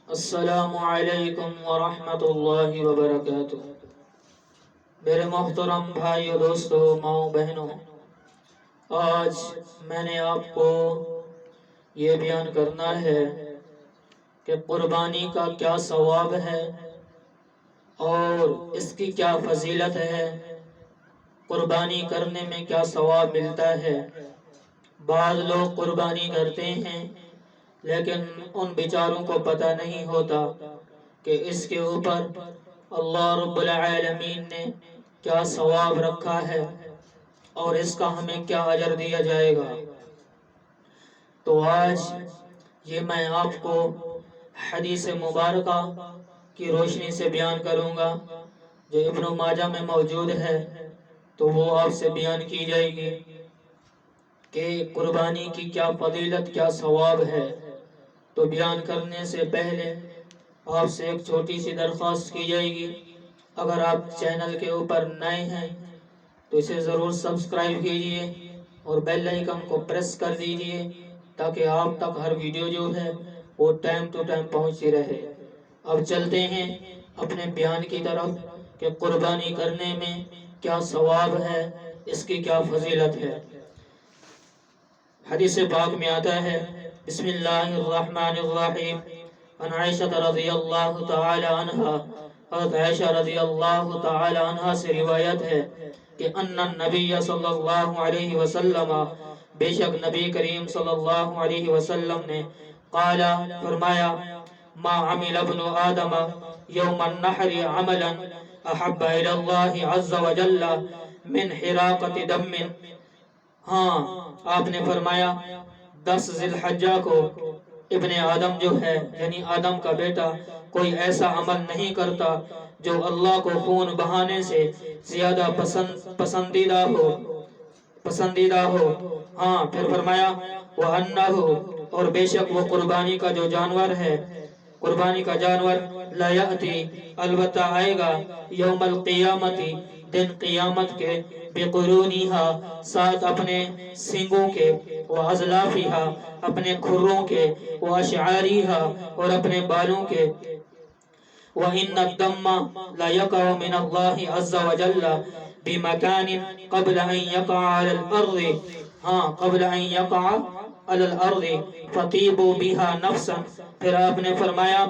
السلام علیکم ورحمۃ اللہ وبرکاتہ۔ میرے محترم بھائیو، دوستو، ماؤں بہنوں، آج میں نے آپ کو یہ بیان کرنا ہے کہ قربانی کا کیا ثواب ہے اور اس کی کیا فضیلت ہے، قربانی کرنے میں کیا ثواب ملتا ہے۔ بعض لوگ قربانی کرتے ہیں لیکن ان بیچاروں کو پتہ نہیں ہوتا کہ اس کے اوپر اللہ رب العالمین نے کیا ثواب رکھا ہے اور اس کا ہمیں کیا اجر دیا جائے گا۔ تو آج یہ میں آپ کو حدیث مبارکہ کی روشنی سے بیان کروں گا جو ابن ماجہ میں موجود ہے، تو وہ آپ سے بیان کی جائے گی کہ قربانی کی کیا فضیلت، کیا ثواب ہے۔ تو بیان کرنے سے پہلے آپ سے ایک چھوٹی سی درخواست کی جائے گی، اگر آپ چینل کے اوپر نئے ہیں تو اسے ضرور سبسکرائب کیجئے اور بیل آئیکن کو پریس کر دیجئے تاکہ آپ تک ہر ویڈیو جو ہے وہ ٹائم ٹو ٹائم پہنچتی رہے۔ اب چلتے ہیں اپنے بیان کی طرف کہ قربانی کرنے میں کیا ثواب ہے، اس کی کیا فضیلت ہے۔ حدیث پاک میں آتا ہے، بسم اللہ الرحمن الرحیم، عن عائشہ رضی اللہ تعالی عنہ، حضرت عائشہ رضی اللہ تعالی عنہ سے روایت ہے کہ ان النبی صلی اللہ علیہ وسلم، بے شک نبی کریم صلی اللہ علیہ وسلم نے، قال، فرمایا، ما عمل ابن آدم یوم النحر عملا احب الى اللہ عز وجل من حراقت دم۔ ہاں، آپ نے فرمایا 10 ذی الحجہ کو ابن آدم جو ہے یعنی آدم کا بیٹا کوئی ایسا عمل نہیں کرتا جو اللہ کو خون بہانے سے زیادہ پسندیدہ ہو۔ ہاں، پھر فرمایا وَأَنَّهُ، اور بے شک وہ قربانی کا جو جانور ہے، قربانی کا جانور، لا یأتی، البتہ آئے گا، یوم القیامت، دن قیامت کے، بقرونیہا، ساتھ اپنے سنگوں کے، وازلافیہا، اپنے کھروں کے، واشعاریہا، اور اپنے بالوں کے، وَإِنَّ الدَّمَّ لَيَقَعُ مِنَ اللَّهِ عَزَّ وَجَلَّ بِمَكَانٍ قَبْلَ أَن يَقَعَ عَلَى الْأَرْضِ، ہاں، قبل ان یقع علی الارض فطیبوا بها نفسا، پھر آپ نے فرمایا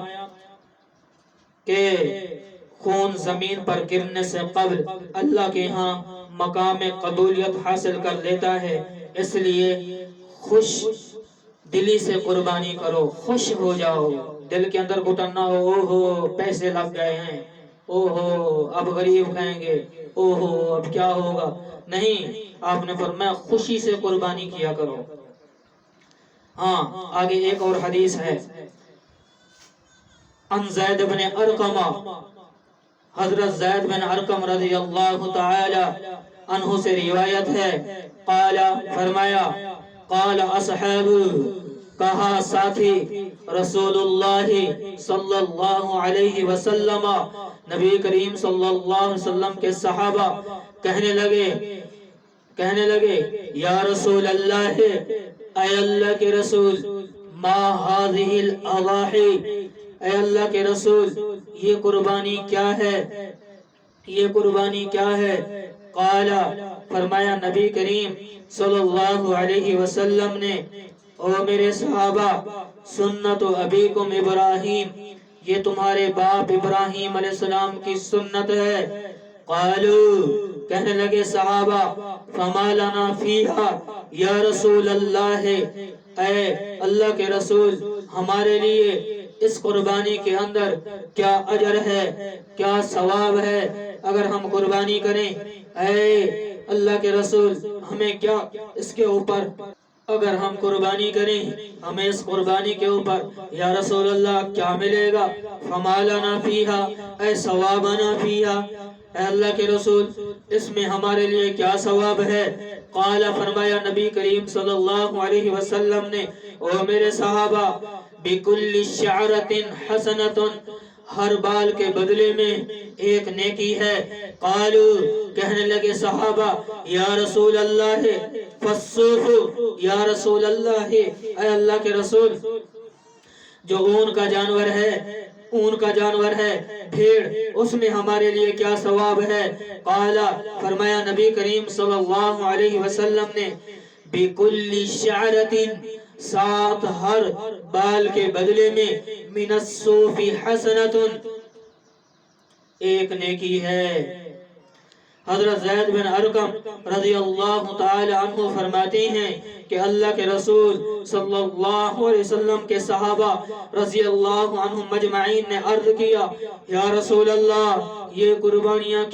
کہ خون زمین پر گرنے سے قبل اللہ کے ہاں مقام قبولیت حاصل کر لیتا ہے، اس لیے خوش دلی سے قربانی کرو، خوش ہو جاؤ، دل کے اندر گھٹن نہ ہو، او ہو پیسے لگ گئے ہیں، او ہو اب غریب کھائیں گے، او ہو اب کیا ہوگا، نہیں، آپ نے فرمایا خوشی سے قربانی کیا کرو۔ ہاں، آگے ایک اور حدیث ہے، عن زید بن ارقم، حضرت زید بن ارقم رضی اللہ تعالی عنہ سے روایت ہے، قال، فرمایا، قال اصحاب، کہا ساتھی رسول اللہ صلی اللہ علیہ وسلم، نبی کریم صلی اللہ علیہ وسلم کے صحابہ کہنے لگے، یا رسول اللہ، اے اللہ کے رسول، ما هذه الاضاحی، اے اللہ کے رسول یہ قربانی کیا ہے، یہ قربانی کیا ہے۔ قال، فرمایا نبی کریم صلی اللہ علیہ وسلم نے، او میرے صحابہ، سنت ابیکم ابراہیم، یہ تمہارے باپ ابراہیم علیہ السلام کی سنت ہے۔ قالوا، کہنے لگے صحابہ، فما لنا فیہا یا رسول اللہ، اے اللہ کے رسول، ہمارے لیے اس قربانی کے اندر کیا اجر ہے، کیا ثواب ہے، اگر ہم قربانی کریں، اے اللہ کے رسول، ہمیں کیا اس کے اوپر، اگر ہم قربانی کریں ہمیں اس قربانی کے اوپر یا رسول اللہ کیا ملے گا، فما لنا فیہا، اے ثوابنا فیہا، اے اللہ کے رسول اس میں ہمارے لیے کیا ثواب ہے۔ قال، فرمایا نبی کریم صلی اللہ علیہ وسلم نے، او میرے صحابہ، بکل شعرت حسنت، ہر بال کے بدلے میں ایک نیکی ہے۔ قالو، کہنے لگے صحابہ، یا رسول اللہ، فالصوف، یا رسول اللہ، اے اللہ کے رسول جو اون کا جانور ہے بھیڑ، اس میں ہمارے لیے کیا ثواب ہے؟ قال، فرمایا نبی کریم صلی اللہ علیہ وسلم نے، بِكُلِّ شَعْرَةٍ، 7 ہر بال کے بدلے میں، مِنَ الصُّوفِ حَسَنَةٌ، ایک نیکی ہے۔ حضرت زید بن ارقم رضی اللہ تعالی عنہ فرماتے ہیں کہ اللہ کے رسول صلی اللہ علیہ وسلم کے صحابہ رضی اللہ عنہم مجمعین نے عرض کیا، یا رسول اللہ، یہ قربانیاں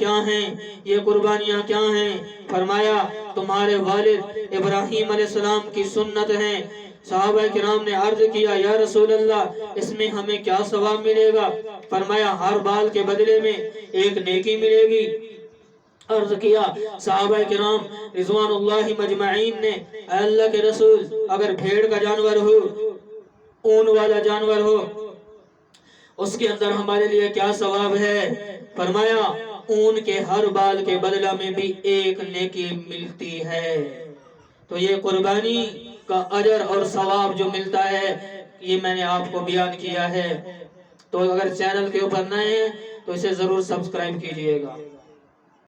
کیا ہیں؟ فرمایا، تمہارے والد ابراہیم علیہ السلام کی سنت ہیں۔ صحابہ کرام نے عرض کیا، یا رسول اللہ، اس میں ہمیں کیا ثواب ملے گا؟ فرمایا، ہر بال کے بدلے میں ایک نیکی ملے گی۔ عرض کیا، صحابہ کرام رضوان اللہ مجمعین نے، اے اللہ کے رسول، اگر بھیڑ کا جانور ہو، اون والا جانور ہو، اس کے اندر ہمارے لیے کیا ثواب ہے؟ فرمایا، اون کے ہر بال کے بدلہ میں بھی ایک نیکی ملتی ہے۔ تو یہ قربانی کا اجر اور ثواب جو ملتا ہے، یہ میں نے آپ کو بیان کیا ہے۔ تو اگر چینل کے اوپر نئے ہیں تو اسے ضرور سبسکرائب کیجئے گا۔